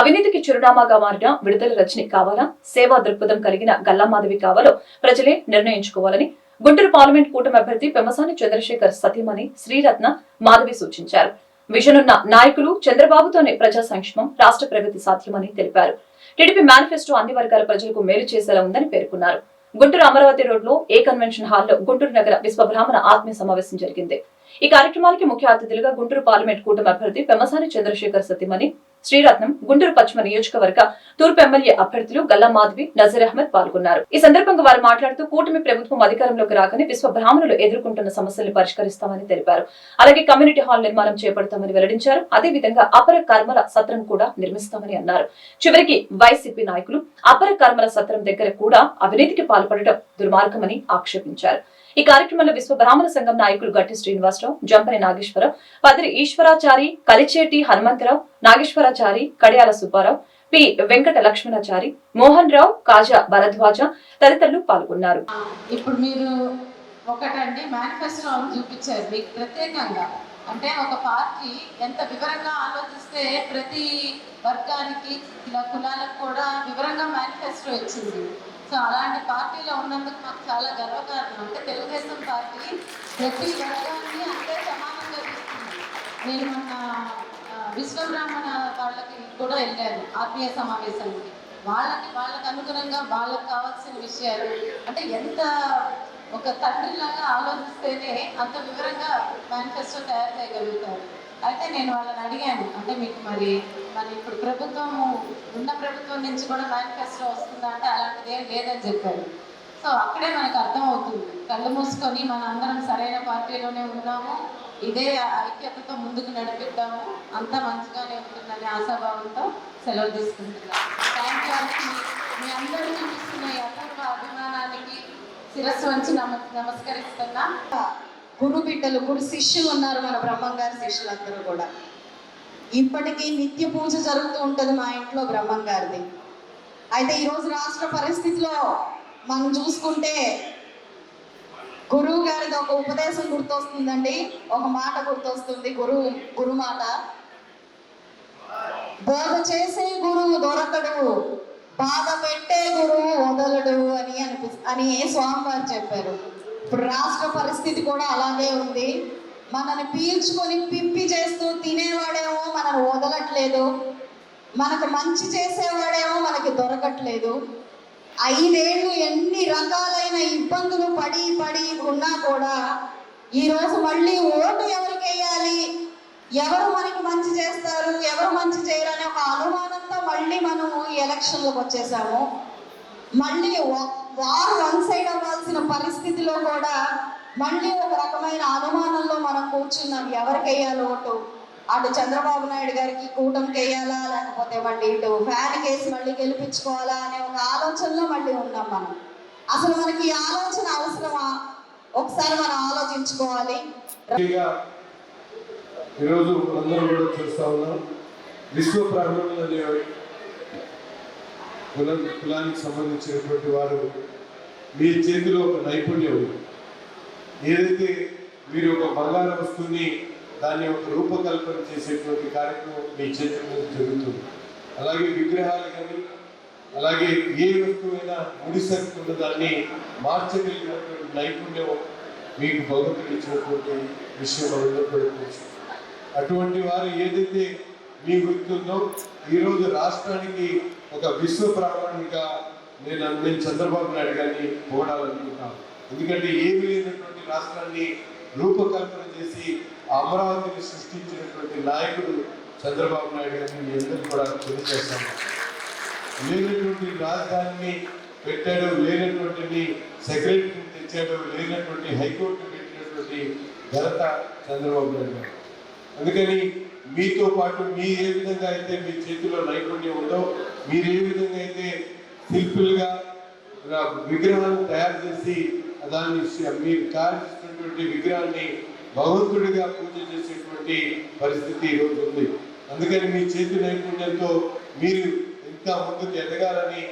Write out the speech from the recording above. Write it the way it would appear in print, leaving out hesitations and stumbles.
అవినీతికి చిరునామాగా మారిన విడుదల రజని కావాలా, సేవా దృక్పథం కలిగిన గల్లామాధవి కావాలో ప్రజలే నిర్ణయించుకోవాలని గుంటూరు పార్లమెంట్ కూటమి అభ్యర్థి పెమ్మసాని చంద్రశేఖర్ సతీమణి శ్రీరత్న మాధవి సూచించారు. విజనున్న నాయకులు చంద్రబాబుతోనే ప్రజా సంక్షేమం, రాష్ట్ర ప్రగతి సాధ్యమని తెలిపారు. టీడీపీ మేనిఫెస్టో అన్ని వర్గాల ప్రజలకు మేలు చేసేలా ఉందని పేర్కొన్నారు. గుంటూరు అమరావతి రోడ్ లో ఏ కన్వెన్షన్ హాల్లో గుంటూరు నగర విశ్వబ్రాహ్మణ ఆత్మీయ సమావేశం జరిగింది. ఈ కార్యక్రమానికి ముఖ్య అతిథులుగా గుంటూరు పార్లమెంట్ కూటమి అభ్యర్థి పెమ్మసాని చంద్రశేఖర్ సతీమణి శ్రీరత్నం, గుంటూరు పశ్చిమ నియోజకవర్గ తూర్పు ఎమ్మెల్యే అభ్యర్థులు గల్లా మాధవి, నజీర్ అహ్మద్ పాల్గొన్నారు. ఈ సందర్భంగా వారు మాట్లాడుతూ కూటమి ప్రభుత్వం అధికారంలోకి రాగానే విశ్వ బ్రాహ్మణులు ఎదుర్కొంటున్న సమస్యలను పరిష్కరిస్తామని తెలిపారు. అలాగే కమ్యూనిటీ హాల్ నిర్మాణం చేపడతామని వెల్లడించారు. అదేవిధంగా అపర కర్మల సత్రం కూడా నిర్మిస్తామని అన్నారు. చివరికి వైసీపీ నాయకులు అపర కర్మల సత్రం దగ్గర కూడా అవినీతికి పాల్పడటం దుర్మార్గమని ఆక్షేపించారు. ఈ కార్యక్రమంలో విశ్వ బ్రాహ్మణ సంఘం నాయకులు గట్టి శ్రీనివాసరావు, జంపని నాగేశ్వరరావు, పదిరి ఈశ్వరాచారి, కలిచేటి హనుమంతరావు, నాగేశ్వరాచారి, కడియాల సుబ్బారావు, పి వెంకట లక్ష్మణాచారి, మోహన్ రావు, కాజా భరద్వాజ తదితరులు పాల్గొన్నారు. ఇప్పుడు మీరు ఒకటండి మేనిఫెస్టో చూపించారు మీకు ప్రత్యేకంగా. అంటే ఒక పార్టీ ఎంత వివరంగా ఆలోచిస్తే ప్రతి వర్గానికి కులాలకు కూడా వివరంగా మేనిఫెస్టో ఇచ్చింది. సో అలాంటి పార్టీలో ఉన్నందుకు మాకు చాలా గర్వకారణం. అంటే తెలుగుదేశం పార్టీ ప్రతి వర్గాన్ని అంతే సమానంగా చూస్తుంది. నేను మొన్న విశ్వబ్రాహ్మణ వాళ్ళకి కూడా వెళ్ళాను ఆత్మీయ సమావేశానికి. వాళ్ళకి అనుగుణంగా వాళ్ళకి కావాల్సిన విషయాలు అంటే ఎంత ఒక తండ్రిలాగా ఆలోచిస్తేనే అంత వివరంగా మేనిఫెస్టో తయారు చేయగలుగుతారు. అయితే నేను వాళ్ళని అడిగాను, అంటే మీకు మరి ఇప్పుడు ఉన్న ప్రభుత్వం నుంచి కూడా మేనిఫెస్టో వస్తుందా అంటే అలాంటిది ఏం లేదని చెప్పారు. సో అక్కడే మనకు అర్థమవుతుంది, కళ్ళు మూసుకొని మన అందరం సరైన పార్టీలోనే ఉన్నాము, ఇదే ఐక్యతతో ముందుకు నడిపిద్దాము, అంతా మంచిగానే ఉంటుందనే ఆశాభావంతో సెలవు తీసుకుంటున్నాను. థ్యాంక్ యూ అండి. మీ అందరూ చూపిస్తున్న ఈ అపూర్వ అభిమానానికి శిరస్సు వంచి నమస్కరిస్తున్నా. గురు బిడ్డలు, గురు శిష్యులు ఉన్నారు మన బ్రహ్మంగారి శిష్యులందరూ కూడా. ఇప్పటికీ నిత్య పూజ జరుగుతూ ఉంటుంది మా ఇంట్లో బ్రహ్మంగారిది. అయితే ఈరోజు రాష్ట్ర పరిస్థితిలో మనం చూసుకుంటే గురువు గారిది ఒక ఉపదేశం గుర్తొస్తుందండి, ఒక మాట గుర్తొస్తుంది. గురు మాట, బోధ చేసే గురువు దొరకడు, బాధ పెట్టే గురువు వదలడు అని స్వామివారు చెప్పారు. ఇప్పుడు రాష్ట్ర పరిస్థితి కూడా అలాగే ఉంది. మనల్ని పీల్చుకొని పిప్పి చేస్తూ తినేవాడేమో మనల్ని వదలట్లేదు, మనకు మంచి చేసేవాడేమో మనకి దొరకట్లేదు. 5 ఏళ్ళు ఎన్ని రకాలైన ఇబ్బందులు పడి ఉన్నా కూడా ఈరోజు మళ్ళీ ఓటు ఎవరికి వేయాలి, ఎవరు మనకి మంచి చేస్తారు, ఎవరు మంచి చేయరనే ఒక అనుమానంతో మళ్ళీ మనము ఎలక్షన్లకు వచ్చేసాము. మళ్ళీ వారు వన్ సైడ్ అవ్వాల్సిన పరిస్థితిలో కూడా మళ్ళీ ఒక రకమైన అనుమానంలో మనం కూర్చున్నాం. ఎవరికి వేయాలి ఓటు, అటు చంద్రబాబు నాయుడు గారికి కూటమికి వేయాలా, లేకపోతే మళ్ళీ ఇటు ఫ్యాన్ కేసు మళ్ళీ గెలిపించుకోవాలా అనే ఒక ఆలోచనలో మళ్ళీ ఉన్నాం మనం. అసలు మనకి ఈ ఆలోచన అవసరమా, ఒకసారి మనం ఆలోచించుకోవాలి. ఈరోజు అందరూ కూడా చూస్తా ఉన్నాం, విశ్వ బ్రాహ్మణులు అనే కులానికి సంబంధించినటువంటి వారు మీ చేతిలో ఒక నైపుణ్యం ఉంది. ఏదైతే మీరు ఒక బంగారు వస్తువుని దాన్ని ఒక రూపకల్పన చేసేటువంటి కార్యక్రమం మీ చేతిలో జరుగుతుంది. అలాగే విగ్రహాలు కానీ, అలాగే ఏ వస్తువైనా ముడిసరుకున్న దాన్ని మార్చగలిగినటువంటి నైపుణ్యం మీకు భగవంతుడు ఇచ్చినటువంటి విషయం తెలుసు. అటువంటి వారు ఏదైతే మీ వృత్తుందో ఈరోజు రాష్ట్రానికి ఒక విశ్వ బ్రాహ్మణునిగా నేను చంద్రబాబు నాయుడు గారిని పోడాలనుకుంటాను. ఎందుకంటే ఏమీ లేనటువంటి రాష్ట్రాన్ని రూపకల్పన చేసి అమరావతిని సృష్టించినటువంటి నాయకుడు చంద్రబాబు నాయుడు గారిని మీ అందరూ కూడా తెలియజేస్తాను. లేనటువంటి రాజధానిని పెట్టాడు, లేనటువంటి సెక్రటరీని తెచ్చాడు, లేనటువంటి హైకోర్టు పెట్టినటువంటి ఘనత చంద్రబాబు నాయుడు గారు. అందుకని మీతో పాటు ఏ విధంగా అయితే మీ చేతిలో నైపుణ్యం ఉందో, మీరు ఏ విధంగా అయితే శిల్పులుగా విగ్రహాన్ని తయారు చేసి దాన్ని మీరు తయారు చేసినటువంటి విగ్రహాన్ని భగవంతుడిగా పూజ చేసేటువంటి పరిస్థితి ఈరోజు ఉంది. అందుకని మీ చేతి నైపుణ్యంతో మీరు ఇంకా ముందుకు ఎదగాలని